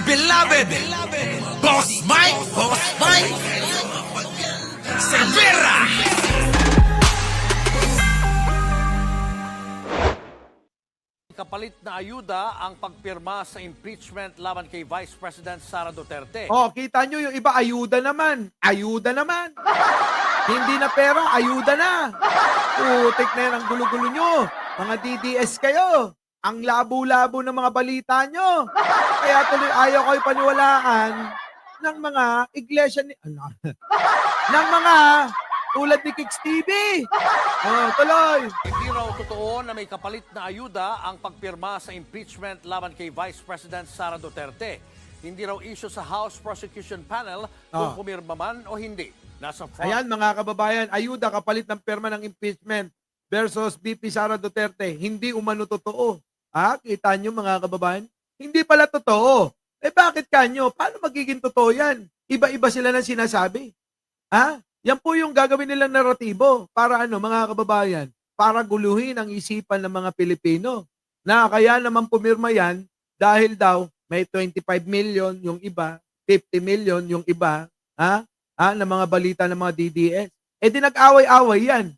beloved Boss Mike Cervera. Kapalit na ayuda ang pagpirma sa impeachment laban kay Vice President Sara Duterte. Oh, kita nyo yung iba, ayuda naman. Ayuda naman. Hindi na pera, ayuda na. Putik na yan ang gulo-gulo nyo. Mga DDS kayo. Ang labo-labo ng mga balita nyo. Kaya tuloy ayaw kayo paniwalaan ng mga iglesia ni... ng mga tulad ni Kicks TV. Oh, tuloy. Hindi raw totoo na may kapalit na ayuda ang pagpirma sa impeachment laban kay Vice President Sara Duterte. Hindi raw issue sa House Prosecution Panel kung pumirma man o hindi. Nasa front. Ayan mga kababayan, ayuda kapalit ng perma ng impeachment versus VP Sara Duterte. Hindi umano totoo. Kita nyo mga kababayan? Hindi pala totoo. Bakit kanyo? Paano magiging totoo yan? Iba-iba sila ng sinasabi. Yan po yung gagawin nilang naratibo para mga kababayan, para guluhin ang isipan ng mga Pilipino. Na kaya naman pumirma yan dahil daw may 25 million yung iba, 50 million yung iba, na mga balita ng mga DDS. Di nag-away-away yan.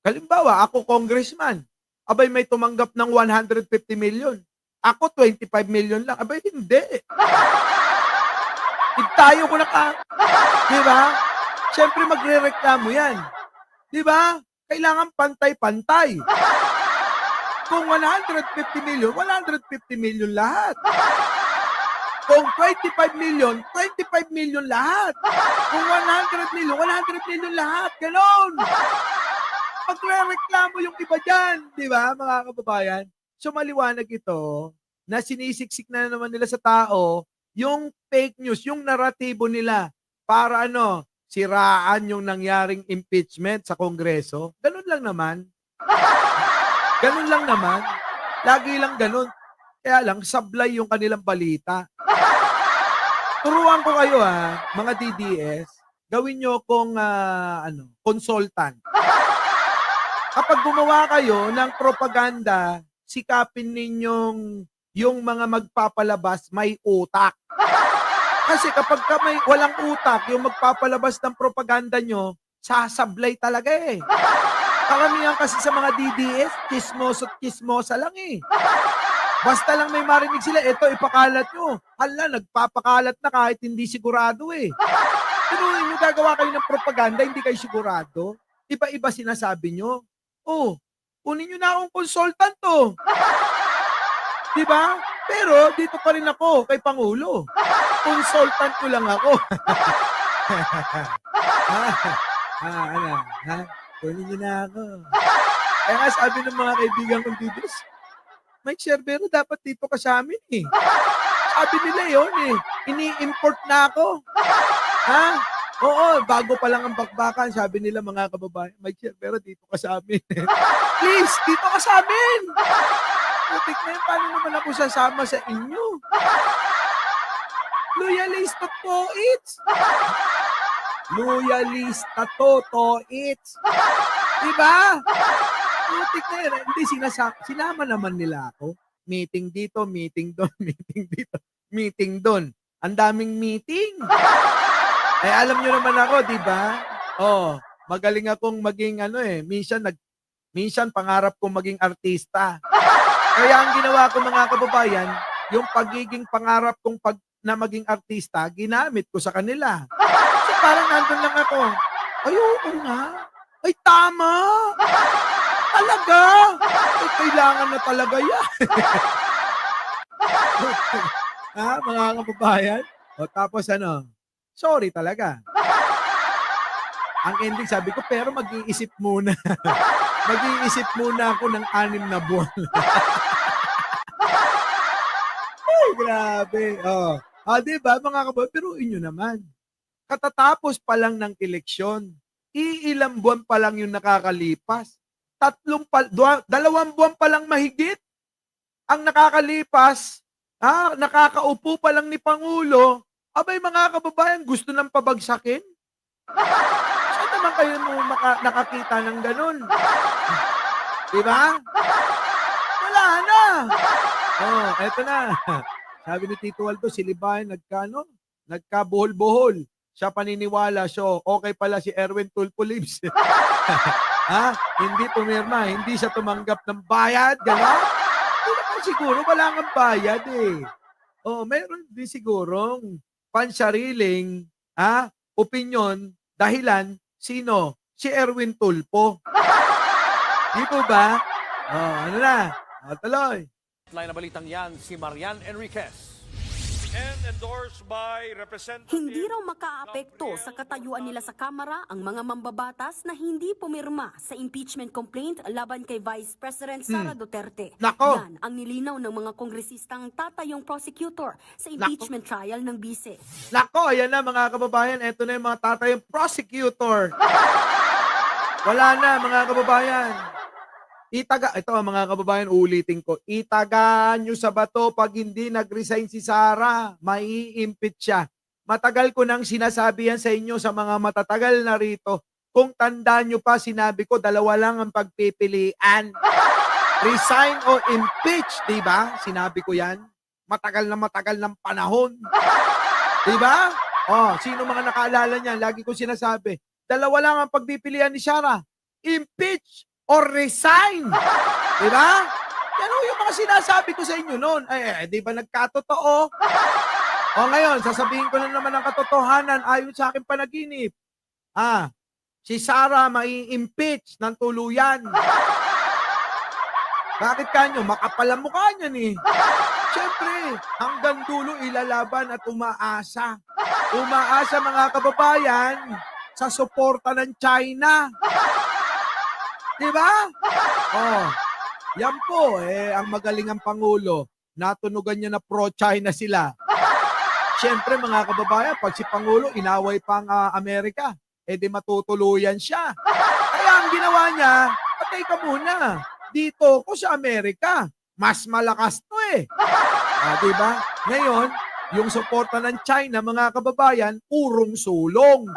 Halimbawa, ako congressman, abay may tumanggap ng 150 million. Ako 25 million lang. Abay hindi. Tayo ko na ka. Di ba? Siyempre magre-reklamo yan. Di ba? Kailangan pantay-pantay. Kung 150 million, 150 million lahat. Kung 25 million, 25 million lahat. Kung 100 million, 100 million lahat. Ganon. Magre-reklamo yung iba dyan. Di ba, mga kababayan? So maliwanag ito na sinisiksik na naman nila sa tao yung fake news, yung naratibo nila para siraan yung nangyaring impeachment sa Kongreso. Ganun lang naman. Ganun lang naman. Lagi lang ganun. Kaya lang, sablay yung kanilang balita. Turuan ko kayo mga DDS, gawin nyo kung consultant. Kapag gumawa kayo ng propaganda, sikapin ninyong yung mga magpapalabas may utak. Kasi kapag may walang utak, yung magpapalabas ng propaganda nyo, sasablay talaga Karamihan kasi sa mga DDS, chismosa lang Basta lang may marinig sila, ito ipakalat nyo. Hala, nagpapakalat na kahit hindi sigurado Pero nyo gagawa kayo ng propaganda, hindi kayo sigurado. Iba-iba sinasabi nyo. Kunin nyo na akong consultant Diba? Pero dito pa rin ako kay Pangulo. Consultant ko lang ako. Kunin nyo na ako. Kaya nga sabi ng mga kaibigan kong DDS, Mike Cervera, dapat dito ka sa amin Sabi nila yun ini-import na ako. Oo, bago pa lang ang bakbakan, sabi nila mga kababayan, Mike Cervera, dito ka sa amin. Please, dito ka sa amin. Putik na yun, paano naman ako sasama sa inyo? Loyalista to it's. Loyalista to it's. Diba? Putik na yun. Hindi, sinama naman nila ako. Meeting dito, meeting doon, meeting dito, meeting doon. Ang daming meeting. Alam nyo naman ako, diba? Magaling akong maging minsan pangarap kong maging artista. Kaya ang ginawa ko mga kababayan, yung pagiging pangarap kong na maging artista, ginamit ko sa kanila. So parang nandun lang ako. Ay, oo nga. Ay, tama. Talaga. Ay, kailangan na talaga yan. Mga kababayan? Tapos sorry talaga. Ang ending sabi ko, pero mag-iisip muna. Mag-iisip muna ako ng 6 na buwan. Ay, grabe. Diba, mga kababayan? Pero inyo naman. Katatapos pa lang ng eleksyon, iilang buwan pa lang yung nakakalipas. 2 buwan pa lang mahigit ang nakakalipas. Nakakaupo pa lang ni Pangulo. Abay, mga kababayan, gusto nang pabagsakin? Saan naman kayo nakakita ng ganun? Diba? Wala na. Eto na. Sabi ni Tito Waldo, si Libayan nagkabuhol-buhol. Siya paniniwala, so okay pala si Erwin Tulfo Lives. Ha? Hindi pumirma, hindi siya tumanggap ng bayad, gano'n? Hindi naman siguro, wala nga bayad eh. Oh, meron din sigurong pansariling opinyon, dahilan, sino? Si Erwin Tulfo. Di po ba? Oh, ano na? Tuloy. Line na balitang yan, si Marian Enriquez. And endorsed by Representative Hindi raw makaapekto sa katayuan nila sa Kamara ang mga mambabatas na hindi pumirma sa impeachment complaint laban kay Vice President Sara Duterte. Nako. Yan ang nilinaw ng mga kongresistang tatayong prosecutor sa impeachment trial ng bise. Nako, ayan na mga kababayan. Ito na yung mga tatayong prosecutor. Wala na mga kababayan. Ito mga kababayan, ulitin ko. Itagaan nyo sa bato pag hindi nag-resign si Sara. Mai-impeach siya. Matagal ko nang sinasabi yan sa inyo sa mga matatagal na rito. Kung tandaan nyo pa, sinabi ko, dalawa lang ang pagpipilian. Resign o impeach, di ba? Sinabi ko yan. Matagal ng panahon. Di ba? Oh, sino mga nakaalala niyan? Lagi ko sinasabi, dalawa lang ang pagpipilian ni Sara. Impeach or resign. Diba? Yan yung mga sinasabi ko sa inyo noon. Di ba nagkatotoo? O ngayon, sasabihin ko na naman ang katotohanan ayon sa aking panaginip. Si Sara mai-impeach ng tuluyan. Bakit kanyo? Makapal ang mukha niyan eh. Siyempre, hanggang dulo ilalaban at umaasa. Umaasa mga kababayan sa suporta ng China. Diba? Oh, yan po, ang magaling ang Pangulo. Natunugan niya na pro-China sila. Siyempre mga kababayan, pag si Pangulo inaway pang Amerika, di matutuluyan siya. Kaya ang ginawa niya, patay ka muna. Dito ko sa Amerika, mas malakas to eh. Diba? Ngayon, yung suporta ng China, mga kababayan, urong-sulong.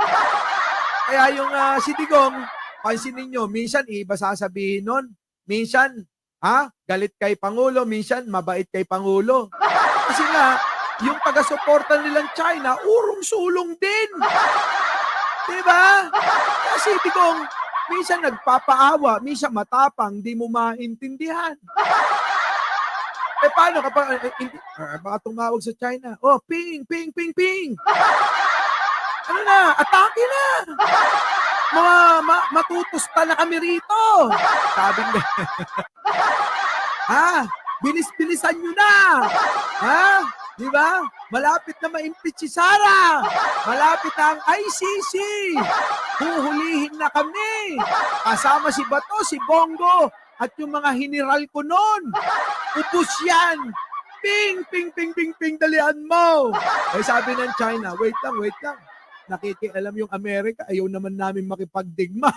Kaya yung si Digong, pansin ninyo, minsan iba sasabihin nun. Minsan, galit kay Pangulo. Minsan, mabait kay Pangulo. Kasi nga, yung taga-suporta nilang China, urong-sulong din. Diba? Kasi Digong, minsan nagpapaawa, minsan matapang, di mo maintindihan. Paano kapag, baka tumawag sa China, ping, ping, ping, ping. Ano na, atake na. Matutusta na kami rito. Sabi nga. Bilis-bilisan nyo na. Di ba? Malapit na ma-impeach si Sara. Malapit na ang ICC. Huhulihin na kami. Kasama si Bato, si Bongo, at yung mga general ko noon. Upos yan. Ping, ping, ping, ping, ping, dalian mo. Sabi ng China, wait lang. Nakikialam yung Amerika, ayaw naman namin makipagdigma.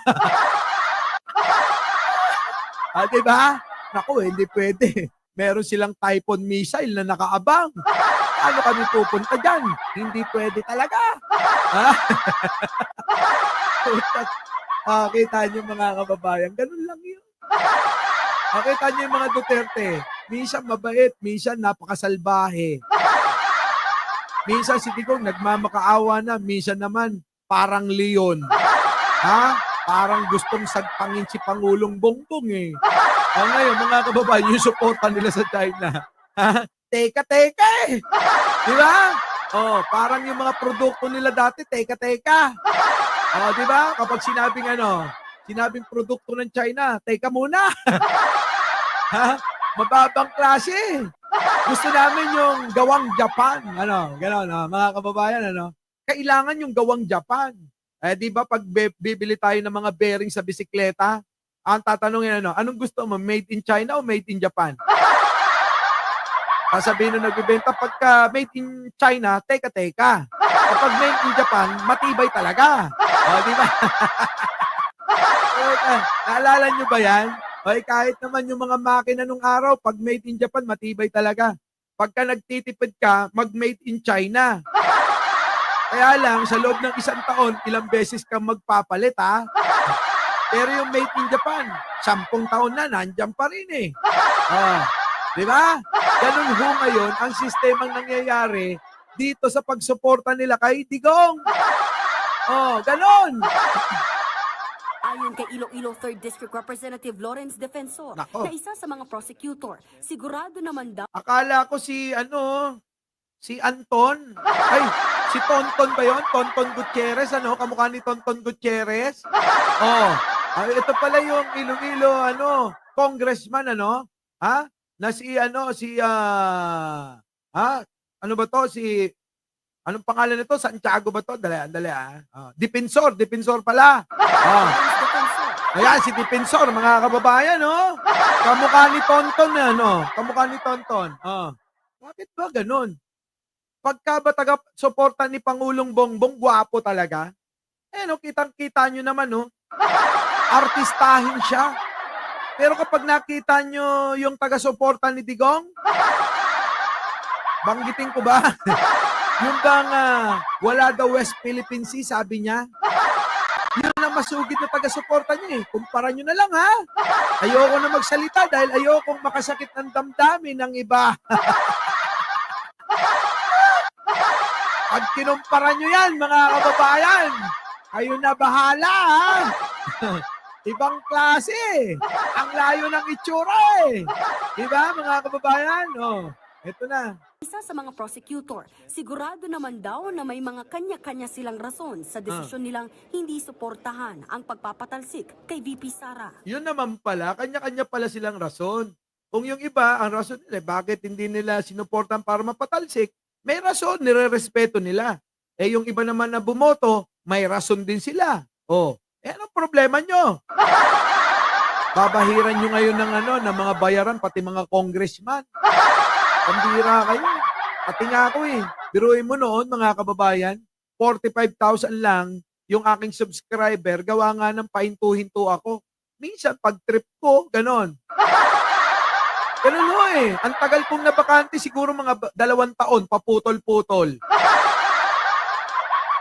Diba? Naku, hindi pwede. Meron silang Typhoon missile na nakaabang. Ano kami pupunta dyan? Hindi pwede talaga. Kita niyo mga kababayan, ganun lang yun. Kita niyo yung mga Duterte, minsan mabait, minsan napakasalbahe. Minsan si Digong nagmamakaawa na, minsan naman parang leon. Parang gustong sagpangin si Pangulong Bongbong eh. Ngayon mga kababayan, yung suporta nila sa China. Teka eh. Di ba? Parang yung mga produkto nila dati, teka. Di ba? Kapag sinabing produkto ng China, teka muna. Mababang klase. Gusto namin yung gawang Japan. Gano'n, mga kababayan, kailangan yung gawang Japan. Di ba pag bibili tayo ng mga bearing sa bisikleta, ang tatanungin, anong gusto mo, made in China o made in Japan? Sabihin nung nagbibenta, pagka made in China, teka. Kapag made in Japan, matibay talaga. Di ba? Naalala nyo ba yan? Kahit naman yung mga makina nung araw, pag made in Japan, matibay talaga. Pagka nagtitipid ka, mag-made in China. Kaya lang, sa loob ng isang taon, ilang beses kang magpapalit, Pero yung made in Japan, 10 taon na, nandyan pa rin eh. Di ba? Ganun ho ngayon ang sistemang nangyayari dito sa pagsuporta nila kay Digong. Oh, ganun. Ayon kay Iloilo 3rd District Representative Lawrence Defensor, Nako. na isa sa mga prosecutor, sigurado naman daw Akala ko si si Anton. Ay, si Tonton ba yun? Tonton Gutierrez, kamukha ni Tonton Gutierrez. Oh, ito pala yung Iloilo, congressman, ha? Na si, ano ba to? Anong pangalan nito? Santiago ba to? Dali, Dipensor pala. Oh. Lawrence Defensor. Ayan, si Dipensor, mga kababayan, Kamukha ni Tonton, Kamukha ni Tonton. Bakit ba ganun? Pagka ba taga-suporta ni Pangulong Bongbong, gwapo talaga. Kitang-kita nyo naman, artistahin siya. Pero kapag nakita nyo yung taga-suporta ni Digong, banggitin ko ba? Yung bang wala daw West Philippine Sea, sabi niya. Yun ang masugid na taga-suporta niya eh. Kumpara nyo na lang ha. Ayoko na magsalita dahil ayokong makasakit ng damdamin ng iba. Pag kinumpara nyo yan, mga kababayan, kayo na bahala ha. Ibang klase. Ang layo ng itsura eh. Diba mga kababayan? Ito na. Isa sa mga prosecutor, sigurado naman daw na may mga kanya-kanya silang rason sa desisyon nilang hindi suportahan ang pagpapatalsik kay VP Sara. Yun naman pala, kanya-kanya pala silang rason. Kung yung iba, ang rason nila, bakit hindi nila sinuportan para mapatalsik, may rason, nire-respeto nila. Yung iba naman na bumoto, may rason din sila. Anong problema nyo? Babahiran nyo ngayon ng mga bayaran, pati mga congressman. Pambira kayo. Pati nga ako biruin mo noon mga kababayan, 45,000 lang yung aking subscriber, gawa nga ng pahinto-hinto ako. Minsan pag trip ko, ganon. Ganun ho Ang tagal kong nabakante, siguro mga 2 taon, paputol-putol.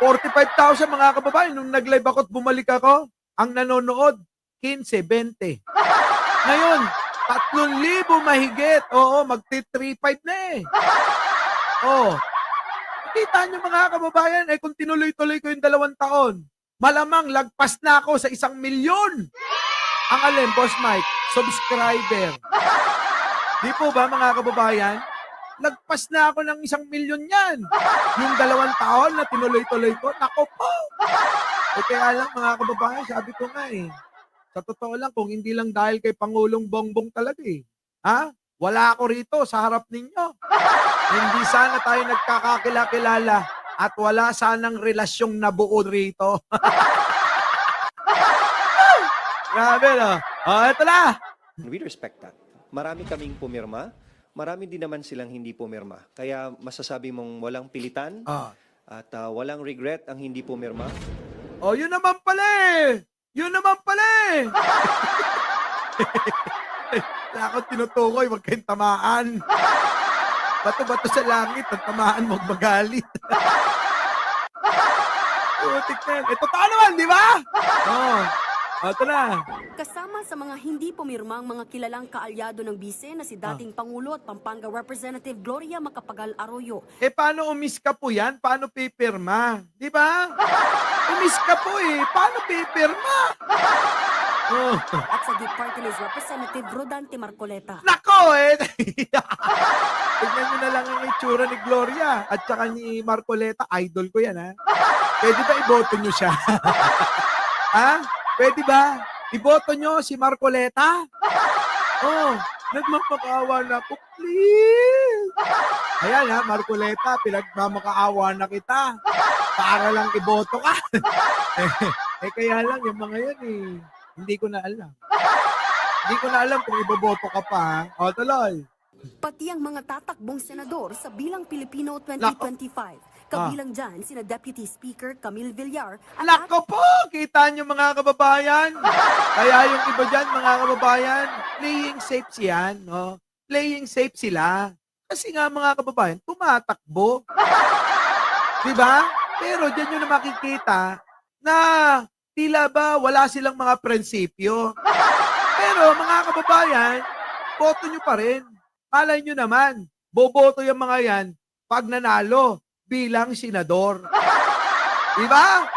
45,000 mga kababayan, nung nag-live ako at bumalik ako, ang nanonood, 15, 20. Ngayon, 3,000 mahigit. Magti-3,500 na Kita nyo mga kababayan, kung tinuloy-tuloy ko yung 2 taon, malamang lagpas na ako sa 1 milyon. Ang alin, Boss Mike, subscriber. Di po ba mga kababayan? Lagpas na ako ng 1 milyon yan. Yung 2 taon na tinuloy-tuloy ko, nako po. Kaya lang mga kababayan, sabi ko nga sa totoo lang, kung hindi lang dahil kay Pangulong Bongbong talaga wala ako rito sa harap ninyo. Hindi sana tayo nagkakakilala at wala sanang relasyong nabuo rito. Grabe, no? Ito na. We respect that. Marami kaming pumirma, marami din naman silang hindi pumirma. Kaya masasabi mong walang pilitan at walang regret ang hindi pumirma. Yun naman pala Yun naman pala Kaya ako tinutukoy, wag kayong tamaan. Bato-bato sa langit, at tamaan mo, magalit. Putik na yan. Totoo naman, di ba? Ito na. Kasama sa mga hindi pumirmang mga kilalang kaalyado ng bise na si dating Pangulo at Pampanga Representative Gloria Macapagal Arroyo. Paano umiska po yan? Paano pipirma? Di ba? Umiska po Paano pipirma? At sa Gift Party List Representative Rodante Marcoleta. Nako Tignan nyo na lang ang itsura ni Gloria at saka ni Marcoleta. Idol ko yan Pwede ba iboto nyo siya? Pwede ba? Iboto nyo si Marcoleta? Nagmapakaawa na ako, please. Ayan Marcoleta, pinagmamakaawa na kita. Para lang iboto ka. Kaya lang, yung mga yan hindi ko na alam. Hindi ko na alam kung iboboto ka pa. Tuloy. Pati ang mga tatakbong senador sa Bilang Pilipino 2025. Kabilang dyan sina Deputy Speaker Camille Villar at Nako po! Kita nyo mga kababayan. Kaya yung iba dyan mga kababayan, playing safe siyan. Playing safe sila. Kasi nga mga kababayan, tumatakbo. Diba? Pero dyan nyo na makikita na tila ba wala silang mga prinsipyo. Pero mga kababayan, boto nyo pa rin. malay nyo naman, boboto yung mga yan pag nanalo bilang senador. Diba?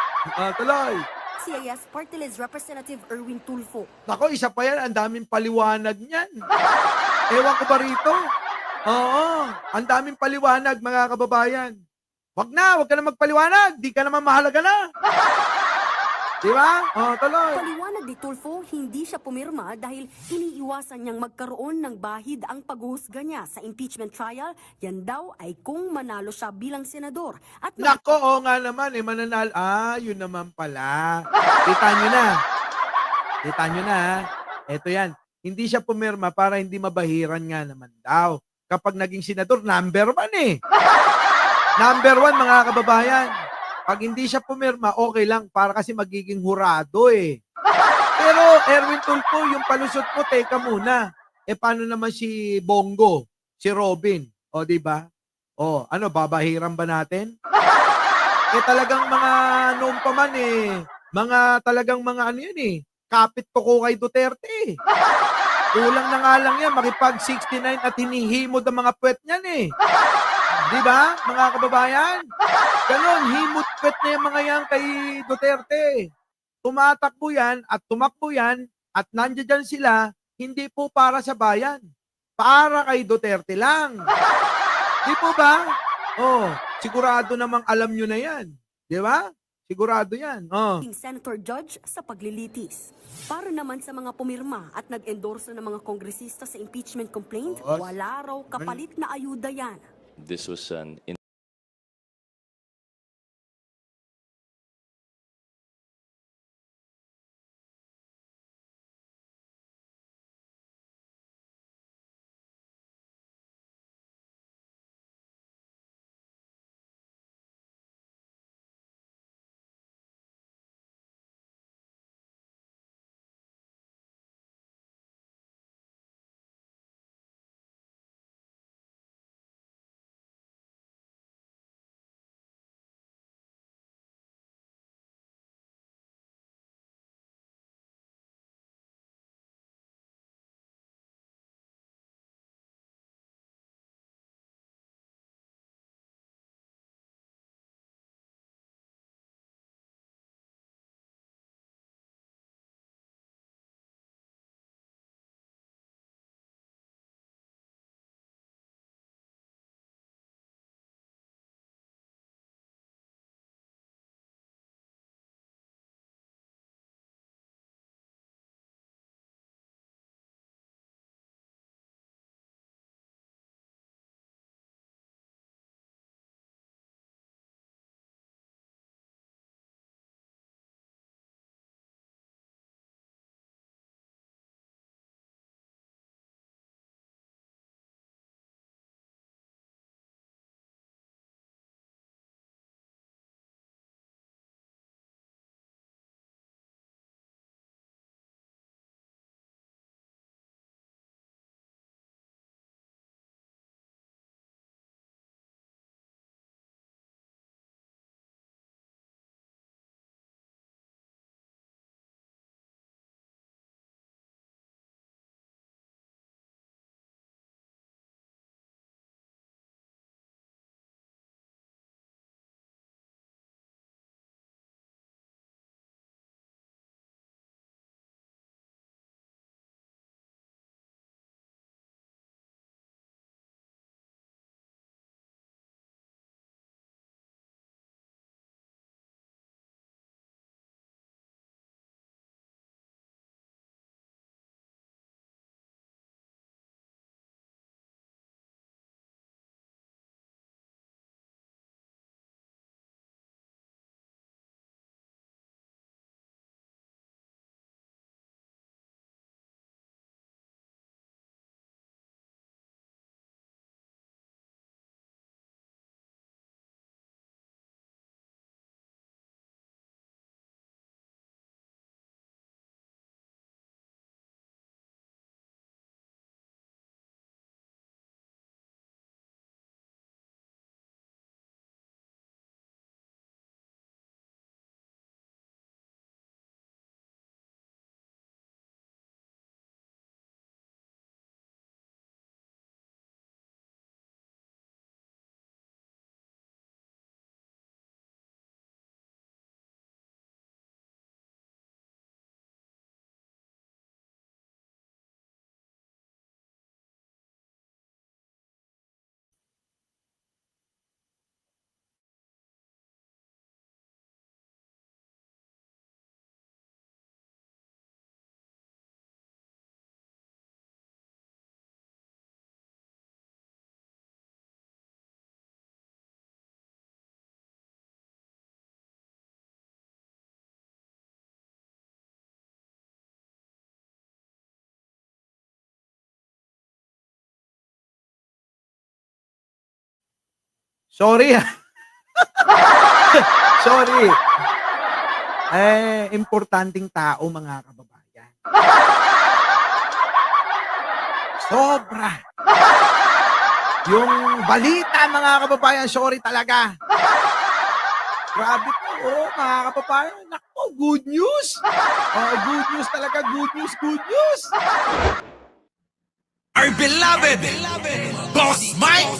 Tuloy. CIS Party List Representative Erwin Tulfo. Nako, isa pa yan, ang daming paliwanag niyan. Ewan ko ba rito? Oo, ang daming paliwanag, mga kababayan. Wag ka na magpaliwanag, di ka naman mahalaga na. Di ba? Tuloy. Paliwanag ni Tulfo, hindi siya pumirma dahil iniiwasan niyang magkaroon ng bahid ang paghuhusga niya sa impeachment trial. Yan daw ay kung manalo siya bilang senador. At Nako, nga naman, mananal. Yun naman pala. Kita nyo na. Kita nyo na, ha? Eto yan. Hindi siya pumirma para hindi mabahiran nga naman daw. Kapag naging senador, number 1 eh. Number 1, mga kababayan. Pag hindi siya pumirma, okay lang para kasi magiging hurado eh. Pero Erwin Tulfo, yung palusot mo, teka muna. Paano naman si Bongo, si Robin? Di ba? Babahiran ba natin? Talagang mga noon pa man talagang mga ano yan kapit ko kay Duterte eh. Kulang na nga lang yan, makipag-69 at hinihimod ang mga puwet niyan eh. Di ba, mga kababayan? Ganon, himot-pet na yung mga yan kay Duterte. Tumatakbo yan at tumakbo yan at nandiyan dyan sila, hindi po para sa bayan. Para kay Duterte lang. Di po ba? Sigurado namang alam nyo na yan. Di ba? Sigurado yan. Senator Judge sa paglilitis. Para naman sa mga pumirma at nag-endorso ng mga kongresista sa impeachment complaint, wala raw kapalit na ayuda yan. This was an Sorry ha. Sorry. Importanteng tao mga kababayan. Sobra. Yung balita mga kababayan, sorry talaga. Grabe po, mga kababayan. Naku, good news. Good news talaga, good news, good news. Our beloved Boss Mike